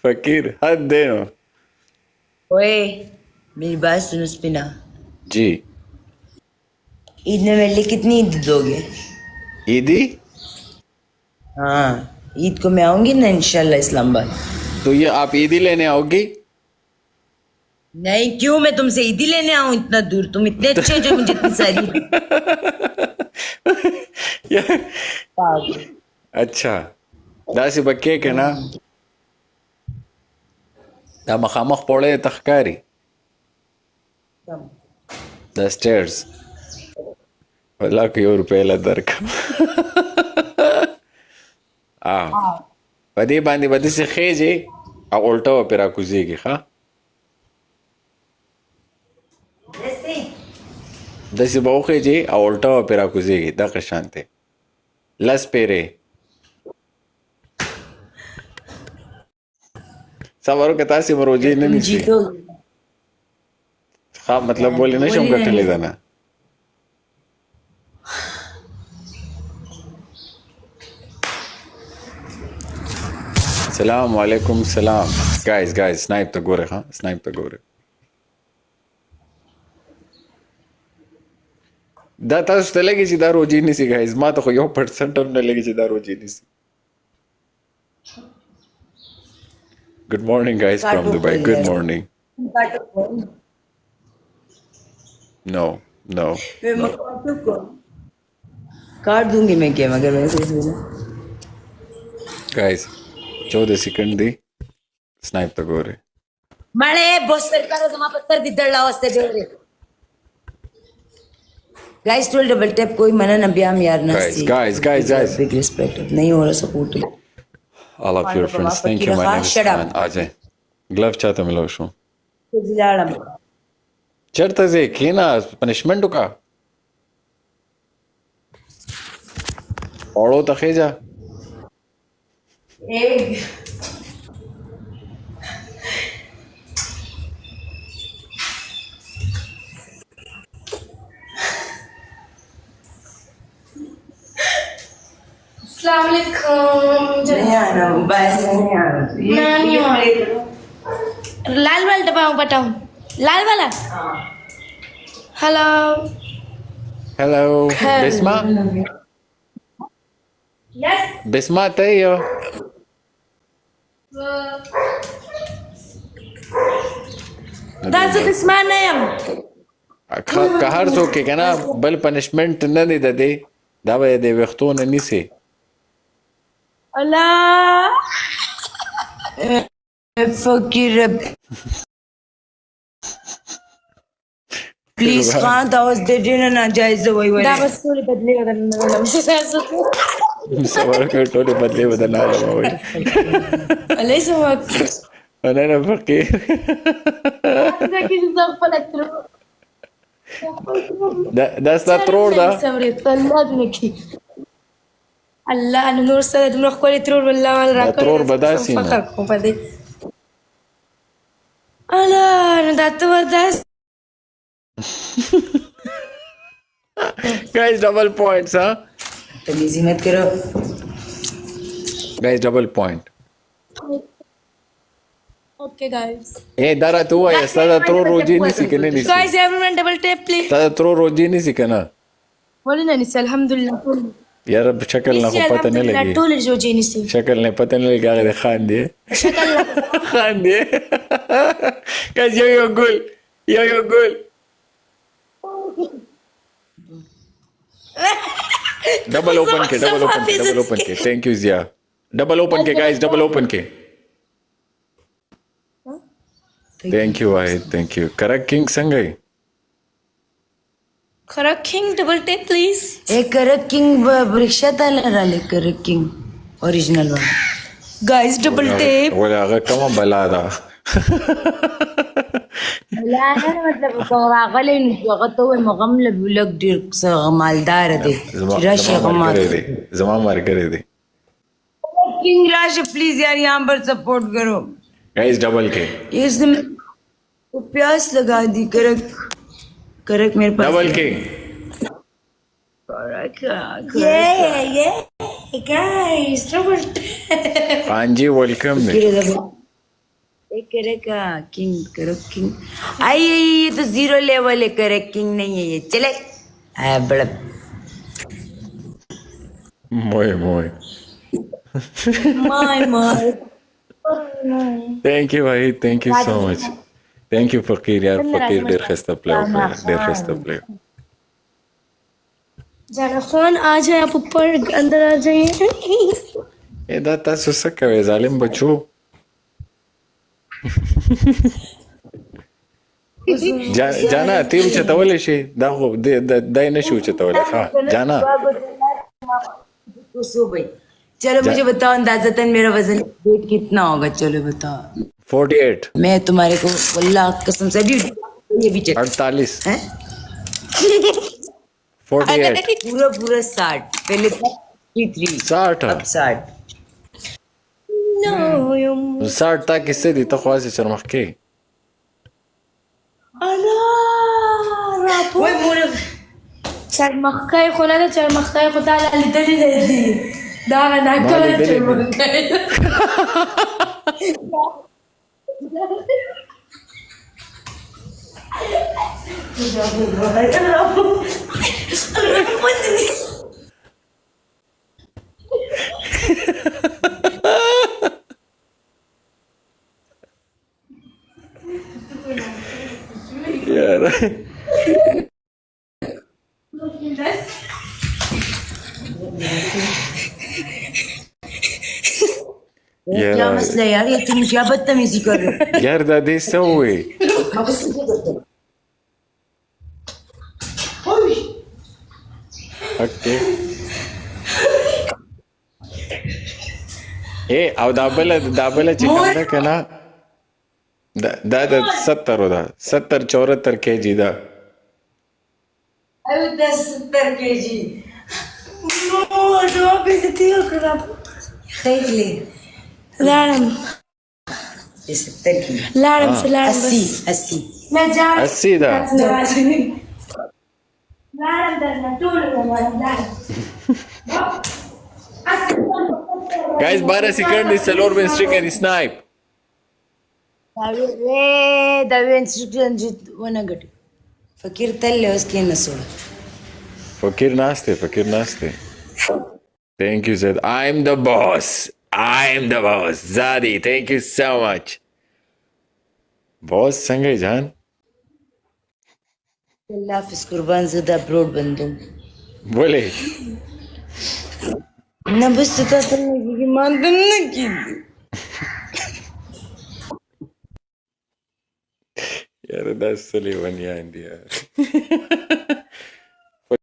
फकीर हद they know. ओए मेरी बात सुनो स्पिना, जी। ईद में मेरे लिए कितनी ईद दोगे? ईदी? हाँ, ईद को मैं आऊंगी ना इंशाल्लाह इस्लामाबाद। तो ये आप ईदी लेने आओगी? नहीं, क्यों मैं तुमसे ईदी लेने आऊं इतना दूर? तुम इतने अच्छे हो जो मुझे इतनी सारी पागल। अच्छा, داسې به کې که نه دا مخامخ پوړی ته ښکاري دا سټیرز والله که ₹1 له درکړم په دې باندې به داسې خیژې او الټه به پرې راکوزېږي ښه داسې به وخیژې او الټه به پرې راکوزېږي دغه شانتې 10 پیرې صبر وکړه تاسې به روجې نه نیسئ ښه مطلب ولې نه شم ګټلی ده نه السلام علیکم سلام guys سنایپ ته ګورئ ښه سنایپ ته ګورئ دا تاسو ته لګي چې دا روجې نیسي guys ما ته خو 1% هم نه لګي چې دا روجې نیسي Good morning, guys, from Dubai. Good morning. No. काट दूंगी मैं गेम अगर मैंने कुछ बोला। Guys, 14 सेकंड दी स्नाइप तक हो रहे मळे बोस्तर करो जमा पत्थर दिदळला वाजते बेरे गाइस टोल डबल टैप कोई मना न ब्याम यार ना guys बिग रिस्पेक्ट नहीं हो रहा support all of your friends thank you my name is Khan आ जाए ग्लव चाहता मिलो शो चढ़ता से केना पनिशमेंट का औड़ो तखेजा लाल वाला डब्बा बताऊं लाल वाला हेलो बिस्मा यस बिस्मा तैयो दास बिस्मा नहीं कहर सो के कना बल पनिशमेंट न दे दे دا به د وختونه نیسي الله فکر प्लीज खान दावस दे देना नाजायज वही دا بس ټول بدلی بدل نه ولا مش تاسو صبر کړ ټول بدلی بدل نه وای ليس وقت انا فقير دا کې څه خپل تر دا ستا ترور دا الله دې کی الله نور سره دمر خپل ترور والله ولا راکړ ترور بداسي فخر کو پدې الله نو دته وداس guys double points huh तमीज़ी मत करो guys double point okay guys ए दारा तू है सदा तरो रोजी नहीं सीखने नहीं guys everyone double tap please सदा तरो रोजी नहीं सीखना ولنا نسال الحمد لله यार शक्ल ना को पता नहीं लगी طول الجوجي نسي शक्ल नहीं पता नहीं लगा अगर खान दिए شكل खान दिए guys yo goal double open के thank you Jiya double open के गाइस डबल ओपन के thank you Wahid thank you Karak king संगई Karak king double tap please एक करक किंग रिक्शा ताले राले करक किंग ओरिजिनल वाला गाइस डबल टैप वला अगर कम बलादा لا انا मतलब راغلي وغطو مغمل بلوك دير مالدار دي راشي غمار زمان مار करे दे किंग राशि प्लीज यार यहाँ पर सपोर्ट करो गाइस डबल के इसने वो प्यास लगा दी करक मेरे पास डबल के ये गाइस डबल हाँ जी वेलकम है एक करेगा किंग करो किंग आई ये तो जीरो लेवल है करे किंग नहीं है ये चले बड़ा मोए मोए माय माय थैंक यू भाई thank you so much thank you फकीर यार फकीर डेर खस्ता प्लेयर डेर खस्ता प्लेयर जाना खान आ जाए आप ऊपर अंदर आ जाइए ए दा تاسو څه کوي ظالم بچو جانا تیم چتولې شي دا خو دای نشو چتولې ها جانا तो सो भाई चलो मुझे बताओ अंदाजतन मेरा वजन वेट कितना होगा चलो बताओ 48 मैं तुम्हारे को अल्लाह कसम से अभी ये भी चेक 48 हैं 48 पूरा पूरा 60 पहले 53 60 अब 60 नो يوم 60 تا کیسه دي ته خوازي چرمخ کې انا رابو وای مور چرمخکای خونه ده چرمخکای خدا لیدلی دی دا نه کله لیدلی دی. چرمخکای यार क्या मसला है यार ये तुम क्या बदतमीजी कर रहे हो यार دا دې سوې اوکے اے او دا بل چې کوم ده کنه دا 70 دا 70 74 kg دا अरे 10-70 केजी नो जो बेइज्जती कर रहा खरीद ले लाड़म ये 70 की लाड़म से लाड़म 80 मैं जा 80 دا लाड़म दरना टूल लाड़म गाइस 12 second is Salor Ben Strick and Snipe दावे इंस्ट्रक्शन जित वना गट फकीर तल्ले उसके नसोड़ فكر ناسته thank you Zed I'm the boss Zadi thank you so much boss څنګه جان अल्लाह हाफिज कुर्बान ज़दा ब्रोड बंदूं बोले ना बस तो तुमने मान तुमने की यार that's silly one yeah India